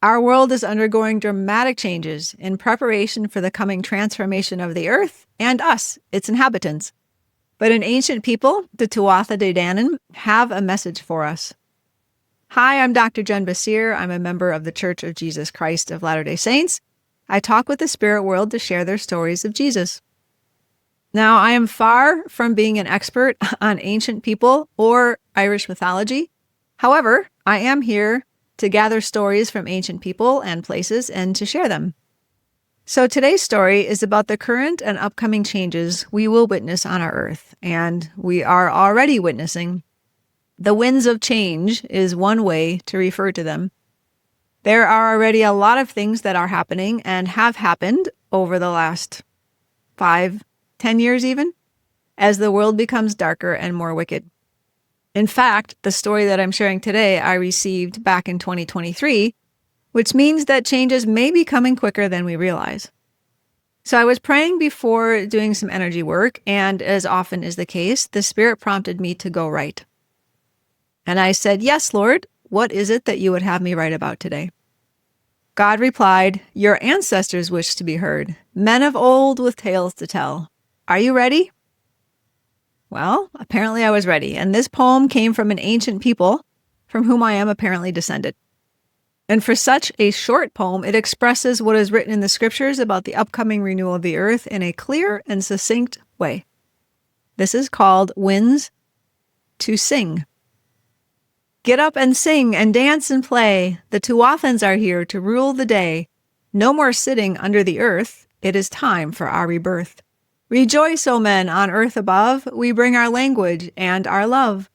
Our world is undergoing dramatic changes in preparation for the coming transformation of the earth and us, its inhabitants. But an ancient people, the Tuatha De Dannan, have a message for us. Hi, I'm Dr. Jen Bessire. I'm a member of the Church of Jesus Christ of Latter-day Saints. I talk with the spirit world to share their stories of Jesus. Now, I am far from being an expert on ancient people or Irish mythology. However, I am here to gather stories from ancient people and places and to share them. So today's story is about the current and upcoming changes we will witness on our earth, and we are already witnessing. The winds of change is one way to refer to them. There are already a lot of things that are happening and have happened over the last 5, 10 years even, as the world becomes darker and more wicked. In fact, the story that I'm sharing today I received back in 2023, which means that changes may be coming quicker than we realize. So I was praying before doing some energy work, and as often is the case, the Spirit prompted me to go write. And I said, "Yes, Lord, what is it that you would have me write about today?" God replied, "Your ancestors wish to be heard, men of old with tales to tell. Are you ready?" Well, apparently I was ready, and this poem came from an ancient people from whom I am apparently descended. And for such a short poem, it expresses what is written in the scriptures about the upcoming renewal of the earth in a clear and succinct way. This is called Winds to Sing. Get up and sing and dance and play. The Tuathans are here to rule the day. No more sitting under the earth. It is time for our rebirth. Rejoice, O men, on earth above. We bring our language and our love.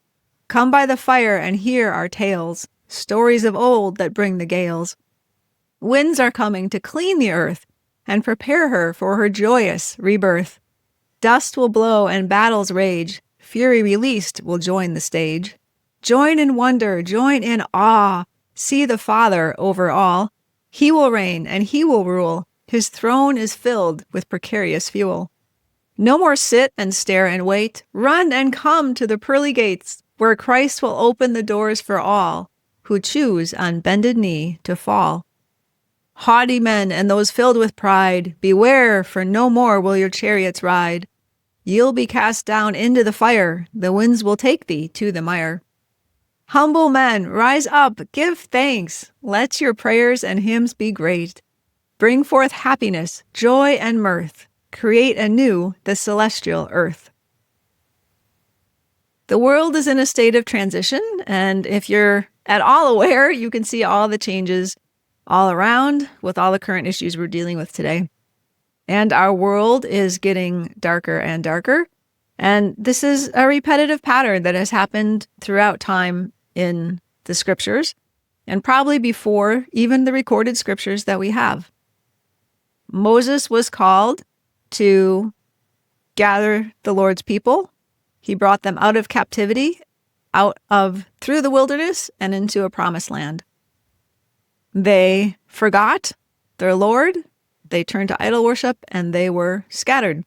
Come by the fire and hear our tales, stories of old that bring the gales. Winds are coming to clean the earth and prepare her for her joyous rebirth. Dust will blow and battles rage. Fury released will join the stage. Join in wonder, join in awe. See the Father over all. He will reign and he will rule. His throne is filled with precarious fuel. No more sit and stare and wait. Run and come to the pearly gates, where Christ will open the doors for all who choose on bended knee to fall. Haughty men and those filled with pride, beware, for no more will your chariots ride. You'll be cast down into the fire. The winds will take thee to the mire. Humble men, rise up, give thanks. Let your prayers and hymns be great. Bring forth happiness, joy, and mirth. Create anew the celestial earth. The world is in a state of transition, and if you're at all aware, you can see all the changes all around with all the current issues we're dealing with today. And our world is getting darker and darker, and this is a repetitive pattern that has happened throughout time in the scriptures, and probably before even the recorded scriptures that we have. Moses was called to gather the Lord's people. He brought them out of captivity, through the wilderness and into a promised land. They forgot their Lord, they turned to idol worship, and they were scattered.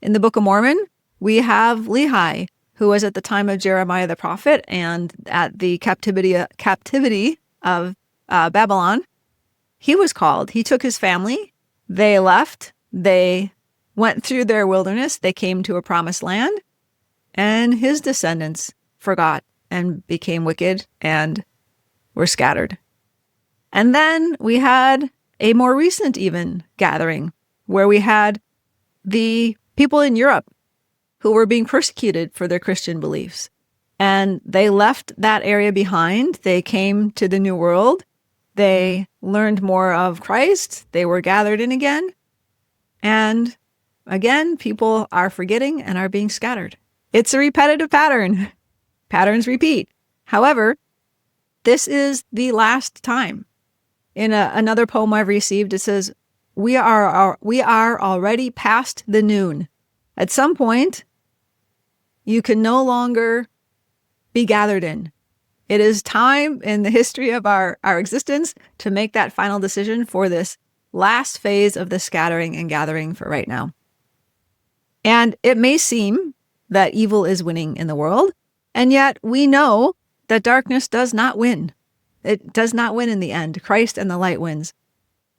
In the Book of Mormon, we have Lehi, who was at the time of Jeremiah the prophet and at the captivity of Babylon. He was called. He took his family. They left. They went through their wilderness. They came to a promised land, and his descendants forgot and became wicked and were scattered. And then we had a more recent even gathering where we had the people in Europe who were being persecuted for their Christian beliefs. And they left that area behind. They came to the New World. They learned more of Christ. They were gathered in again. And again, people are forgetting and are being scattered. It's a repetitive pattern. Patterns repeat. However, this is the last time. In another poem I've received, it says, we are already past the noon. At some point, you can no longer be gathered in. It is time in the history of our existence to make that final decision for this last phase of the scattering and gathering for right now. And it may seem that evil is winning in the world, and yet we know that darkness does not win. It does not win in the end. Christ and the light wins.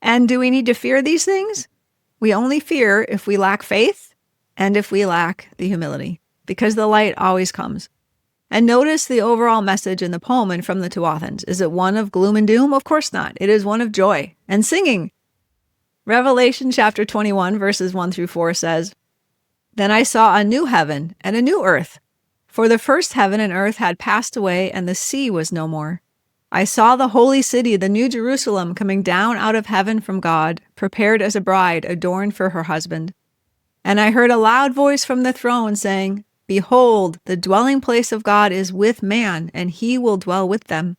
And do we need to fear these things? We only fear if we lack faith and if we lack the humility, because the light always comes. And notice the overall message in the poem and from the Tuathans. Is it one of gloom and doom? Of course not. It is one of joy and singing. Revelation chapter 21, verses 1 through 4 says, "Then I saw a new heaven and a new earth, for the first heaven and earth had passed away, and the sea was no more. I saw the holy city, the new Jerusalem, coming down out of heaven from God, prepared as a bride adorned for her husband. And I heard a loud voice from the throne saying, 'Behold, the dwelling place of God is with man, and he will dwell with them.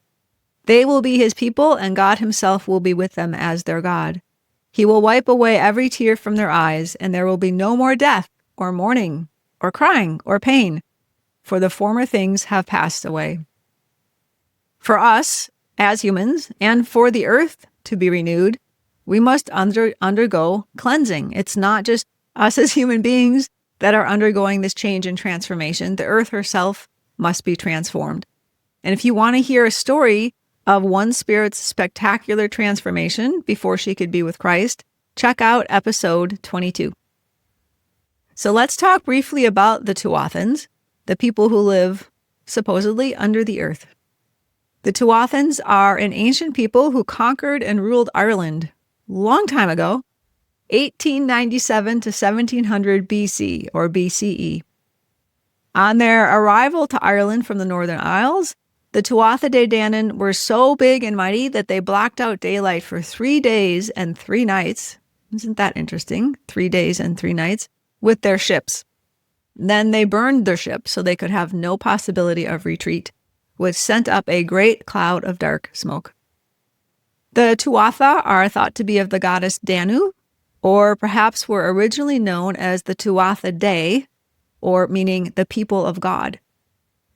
They will be his people, and God himself will be with them as their God. He will wipe away every tear from their eyes, and there will be no more death, or mourning, or crying, or pain, for the former things have passed away.'" For us, as humans, and for the earth to be renewed, we must undergo cleansing. It's not just us as human beings that are undergoing this change and transformation. The earth herself must be transformed. And if you want to hear a story of one spirit's spectacular transformation before she could be with Christ, check out episode 22. So let's talk briefly about the Tuathans, the people who live supposedly under the earth. The Tuathans are an ancient people who conquered and ruled Ireland long time ago, 1897 to 1700 BC or BCE. On their arrival to Ireland from the Northern Isles, the Tuatha De Dannan were so big and mighty that they blocked out daylight for 3 days and 3 nights. Isn't that interesting? 3 days and 3 nights with their ships. Then they burned their ships so they could have no possibility of retreat, which sent up a great cloud of dark smoke. The Tuatha are thought to be of the goddess Danu, or perhaps were originally known as the Tuatha De, or meaning the people of God.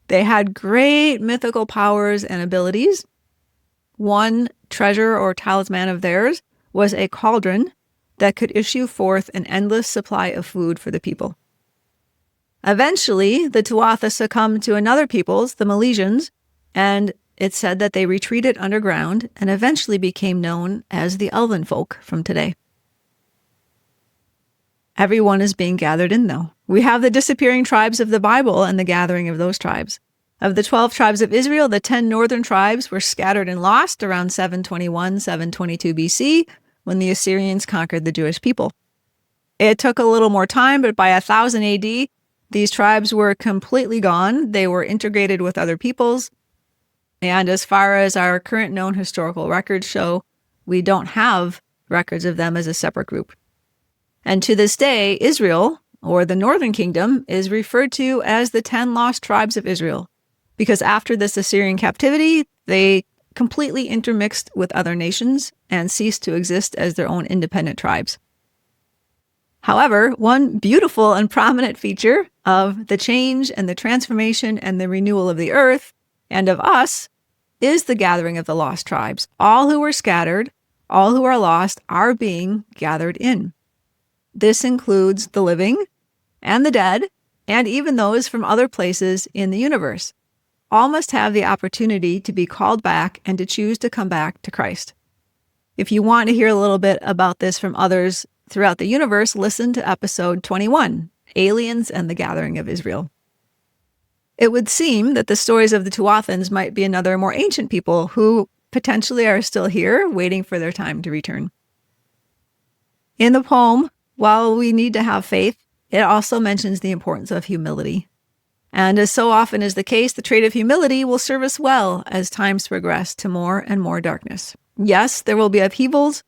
They had great mythical powers and abilities. One treasure or talisman of theirs was a cauldron that could issue forth an endless supply of food for the people. Eventually, the Tuatha succumbed to another peoples, the Milesians, and it's said that they retreated underground and eventually became known as the Elven folk from today. Everyone is being gathered in, though. We have the disappearing tribes of the Bible and the gathering of those tribes. Of the 12 tribes of Israel, the 10 northern tribes were scattered and lost around 721, 722 BC, when the Assyrians conquered the Jewish people. It took a little more time, but by 1000 AD, these tribes were completely gone. They were integrated with other peoples. And as far as our current known historical records show, we don't have records of them as a separate group. And to this day, Israel, or the Northern Kingdom, is referred to as the 10 lost tribes of Israel, because after this Assyrian captivity, they completely intermixed with other nations and ceased to exist as their own independent tribes. However, one beautiful and prominent feature of the change and the transformation and the renewal of the earth and of us is the gathering of the lost tribes. All who were scattered, all who are lost, are being gathered in. This includes the living and the dead, and even those from other places in the universe. All must have the opportunity to be called back and to choose to come back to Christ. If you want to hear a little bit about this from others throughout the universe, listen to episode 21, Aliens and the Gathering of Israel. It would seem that the stories of the Tuathans might be another more ancient people who potentially are still here, waiting for their time to return. In the poem, while we need to have faith, it also mentions the importance of humility. And as so often is the case, the trait of humility will serve us well as times progress to more and more darkness. Yes, there will be upheavals.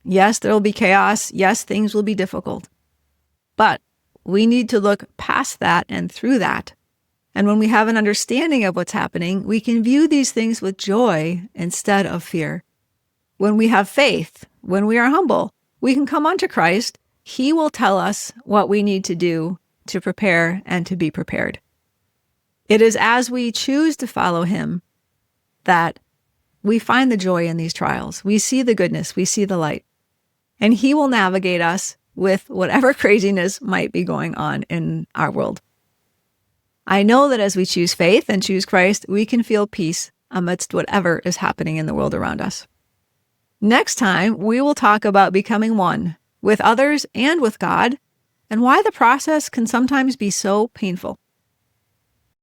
Yes, there will be chaos. Yes, things will be difficult. But we need to look past that and through that. And when we have an understanding of what's happening, we can view these things with joy instead of fear. When we have faith, when we are humble, we can come unto Christ. He will tell us what we need to do to prepare and to be prepared. It is as we choose to follow him that we find the joy in these trials. We see the goodness, we see the light. And he will navigate us with whatever craziness might be going on in our world. I know that as we choose faith and choose Christ, we can feel peace amidst whatever is happening in the world around us. Next time, we will talk about becoming one with others and with God, and why the process can sometimes be so painful.